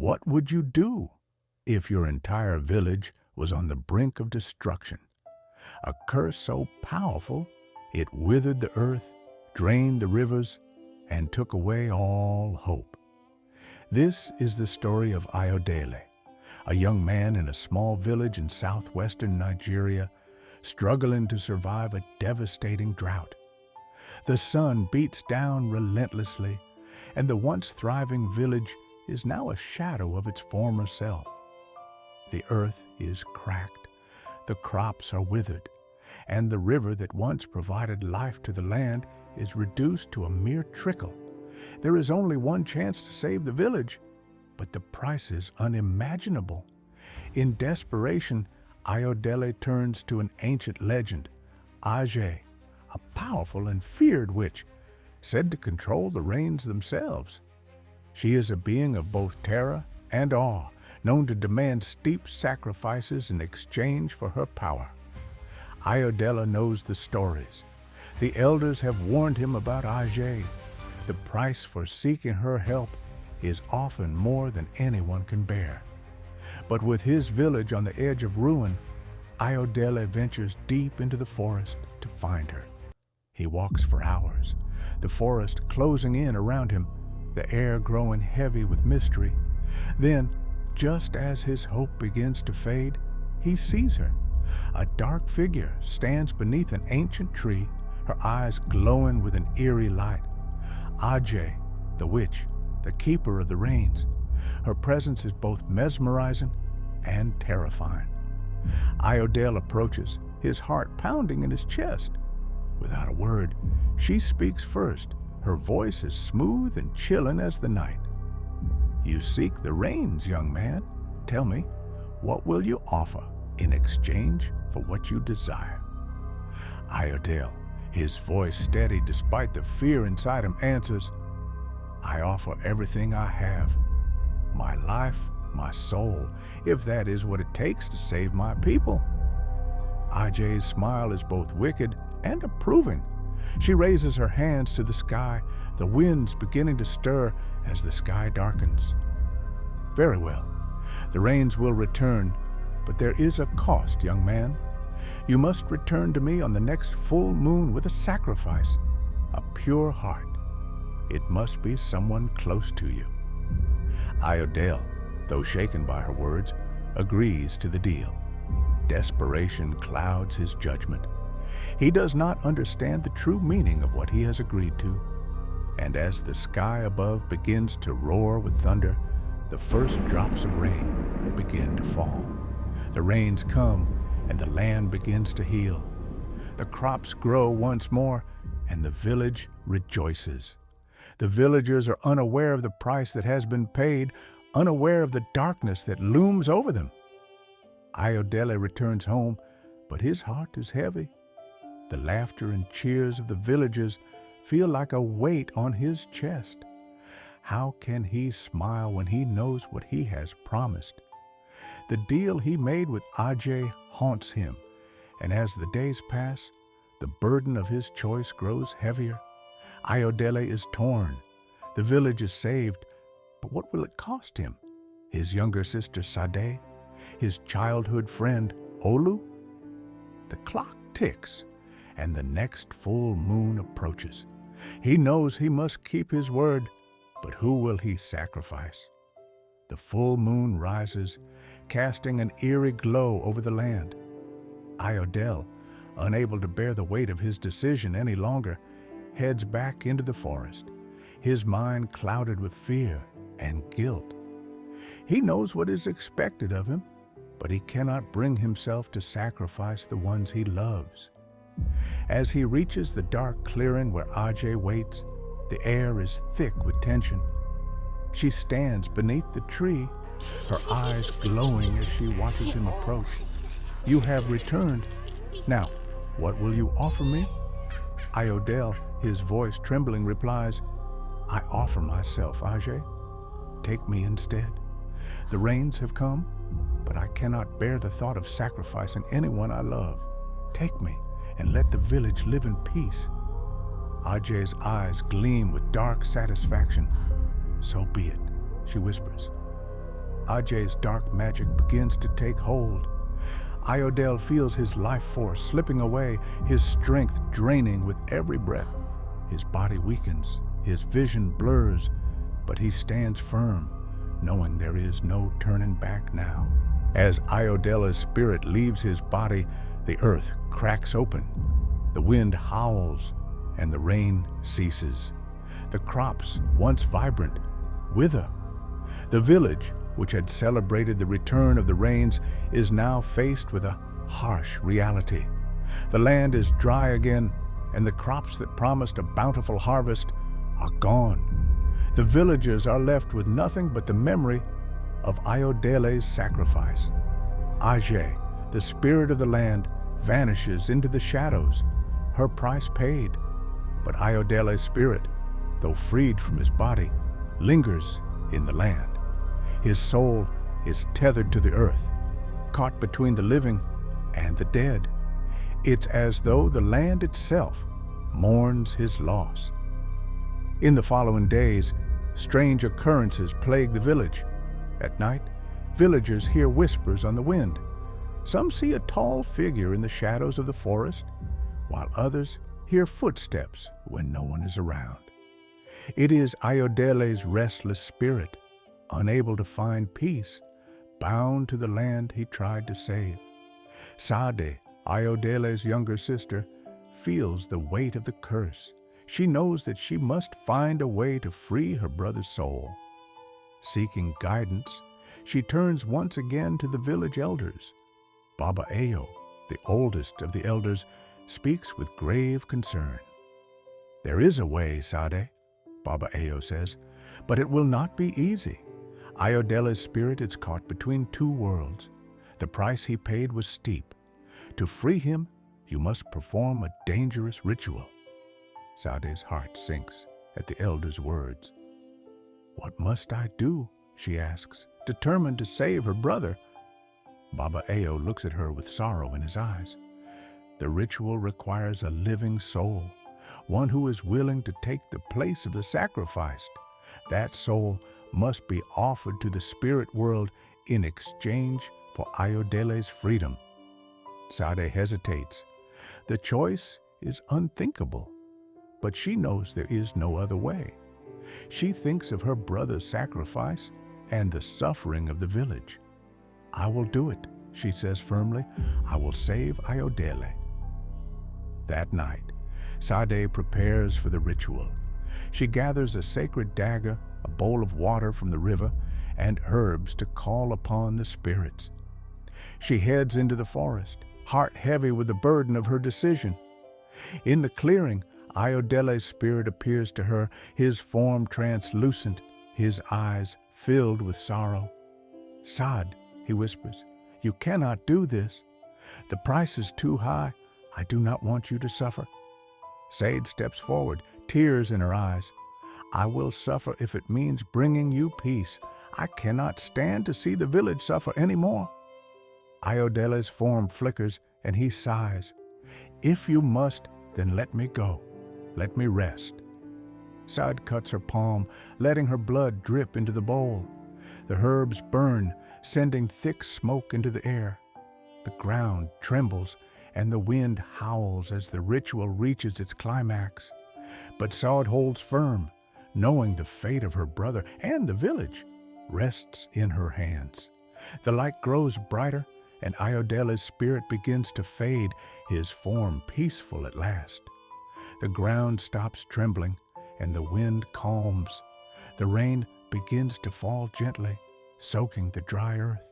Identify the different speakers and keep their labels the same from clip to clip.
Speaker 1: What would you do if your entire village was on the brink of destruction? A curse so powerful it withered the earth, drained the rivers, and took away all hope. This is the story of Ayodele, a young man in a small village in southwestern Nigeria, struggling to survive a devastating drought. The sun beats down relentlessly, and the once thriving village is now a shadow of its former self. The earth is cracked, the crops are withered, and the river that once provided life to the land is reduced to a mere trickle. There is only one chance to save the village, but the price is unimaginable. In desperation, Ayodele turns to an ancient legend, Aje, a powerful and feared witch, said to control the rains themselves. She is a being of both terror and awe, known to demand steep sacrifices in exchange for her power. Ayodele knows the stories. The elders have warned him about Aje. The price for seeking her help is often more than anyone can bear. But with his village on the edge of ruin, Ayodele ventures deep into the forest to find her. He walks for hours, the forest closing in around him, the air growing heavy with mystery. Then, just as his hope begins to fade, he sees her. A dark figure stands beneath an ancient tree, her eyes glowing with an eerie light. Aje, the witch, the keeper of the rains. Her presence is both mesmerizing and terrifying. Ayodele approaches, his heart pounding in his chest. Without a word, she speaks first. Her voice is smooth and chilling as the night. "You seek the rains, young man. Tell me, what will you offer in exchange for what you desire?" Ayodele, his voice steady despite the fear inside him, answers, "I offer everything I have. My life, my soul, if that is what it takes to save my people." Aje's smile is both wicked and approving. She raises her hands to the sky, the winds beginning to stir as the sky darkens. "Very well. The rains will return, but there is a cost, young man. You must return to me on the next full moon with a sacrifice, a pure heart. It must be someone close to you." Ayodele, though shaken by her words, agrees to the deal. Desperation clouds his judgment. He does not understand the true meaning of what he has agreed to. And as the sky above begins to roar with thunder, the first drops of rain begin to fall. The rains come, and the land begins to heal. The crops grow once more, and the village rejoices. The villagers are unaware of the price that has been paid, unaware of the darkness that looms over them. Ayodele returns home, but his heart is heavy. The laughter and cheers of the villagers feel like a weight on his chest. How can he smile when he knows what he has promised? The deal he made with Aje haunts him, and as the days pass, the burden of his choice grows heavier. Ayodele is torn. The village is saved, but what will it cost him? His younger sister Sade? His childhood friend Olu? The clock ticks, and the next full moon approaches. He knows he must keep his word, but who will he sacrifice? The full moon rises, casting an eerie glow over the land. Ayodele, unable to bear the weight of his decision any longer, heads back into the forest, his mind clouded with fear and guilt. He knows what is expected of him, but he cannot bring himself to sacrifice the ones he loves. As he reaches the dark clearing where Aje waits, the air is thick with tension. She stands beneath the tree, her eyes glowing as she watches him approach. "You have returned. Now, what will you offer me?" Ayodele, his voice trembling, replies, "I offer myself, Aje. Take me instead. The rains have come, but I cannot bear the thought of sacrificing anyone I love. Take me and let the village live in peace." Aje's eyes gleam with dark satisfaction. "So be it," she whispers. Ajay's dark magic begins to take hold. Iodel feels his life force slipping away, his strength draining with every breath. His body weakens, his vision blurs, but he stands firm, knowing there is no turning back now. As Iodela's spirit leaves his body, the earth cracks open. The wind howls, and the rain ceases. The crops, once vibrant, wither. The village, which had celebrated the return of the rains, is now faced with a harsh reality. The land is dry again, and the crops that promised a bountiful harvest are gone. The villagers are left with nothing but the memory of Iodele's sacrifice. Ajay, the spirit of the land, vanishes into the shadows, her price paid. But Iodele's spirit, though freed from his body, lingers in the land. His soul is tethered to the earth, caught between the living and the dead. It's as though the land itself mourns his loss. In the following days, strange occurrences plague the village. At night, villagers hear whispers on the wind. Some see a tall figure in the shadows of the forest, while others hear footsteps when no one is around. It is Iodele's restless spirit, unable to find peace, bound to the land he tried to save. Sade, Iodele's younger sister, feels the weight of the curse. She knows that she must find a way to free her brother's soul. Seeking guidance, she turns once again to the village elders. Baba Ayo, the oldest of the elders, speaks with grave concern. "There is a way, Sade," Baba Ayo says, "but it will not be easy. Iodela's spirit is caught between two worlds. The price he paid was steep. To free him, you must perform a dangerous ritual." Sade's heart sinks at the elder's words. "What must I do?" she asks, determined to save her brother. Baba Ayo looks at her with sorrow in his eyes. "The ritual requires a living soul, one who is willing to take the place of the sacrificed. That soul must be offered to the spirit world in exchange for Iodele's freedom." Sade hesitates. The choice is unthinkable, but she knows there is no other way. She thinks of her brother's sacrifice and the suffering of the village. "I will do it," she says firmly. "I will save Iodele." That night, Sade prepares for the ritual. She gathers a sacred dagger, a bowl of water from the river, and herbs to call upon the spirits. She heads into the forest, heart heavy with the burden of her decision. In the clearing, Iodele's spirit appears to her, his form translucent, his eyes filled with sorrow. "Sad," he whispers, "you cannot do this. The price is too high. I do not want you to suffer." Sade steps forward, tears in her eyes. "I will suffer if it means bringing you peace. I cannot stand to see the village suffer anymore." Iodele's form flickers, and he sighs. "If you must, then let me go. Let me rest." Sade cuts her palm, letting her blood drip into the bowl. The herbs burn, sending thick smoke into the air. The ground trembles, and the wind howls as the ritual reaches its climax. But Sade holds firm, knowing the fate of her brother and the village rests in her hands. The light grows brighter, and Iodele's spirit begins to fade, his form peaceful at last. The ground stops trembling, and the wind calms. The rain begins to fall gently, soaking the dry earth.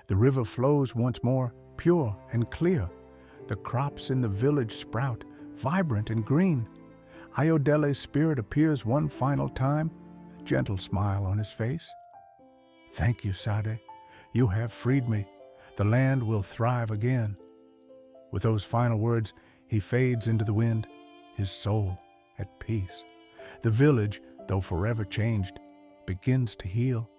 Speaker 1: The river flows once more, pure and clear. The crops in the village sprout, vibrant and green. Iodele's spirit appears one final time, a gentle smile on his face. "Thank you, Sade. You have freed me. The land will thrive again." With those final words, he fades into the wind, his soul at peace. The village, though forever changed, begins to heal.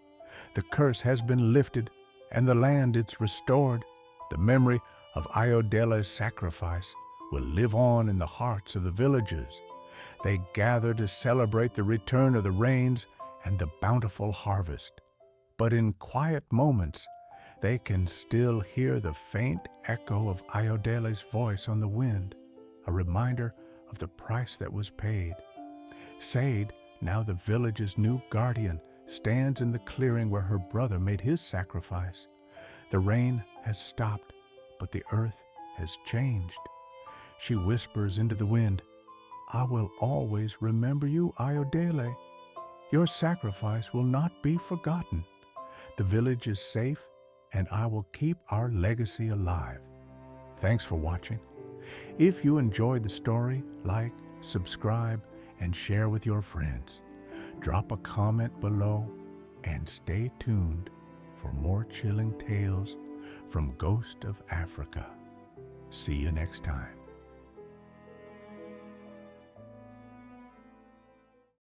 Speaker 1: The curse has been lifted, and the land is restored. The memory of Iodele's sacrifice will live on in the hearts of the villagers. They gather to celebrate the return of the rains and the bountiful harvest. but in quiet moments, they can still hear the faint echo of Ayodele's voice on the wind, a reminder of the price that was paid. Sade, now the village's new guardian, stands in the clearing where her brother made his sacrifice. The rain has stopped, but the earth has changed. She whispers into the wind, "I will always remember you, Ayodele. Your sacrifice will not be forgotten. The village is safe, and I will keep our legacy alive." Thanks for watching. If you enjoyed the story, like, subscribe, and share with your friends. Drop a comment below and stay tuned for more chilling tales from Ghost of Africa. See you next time.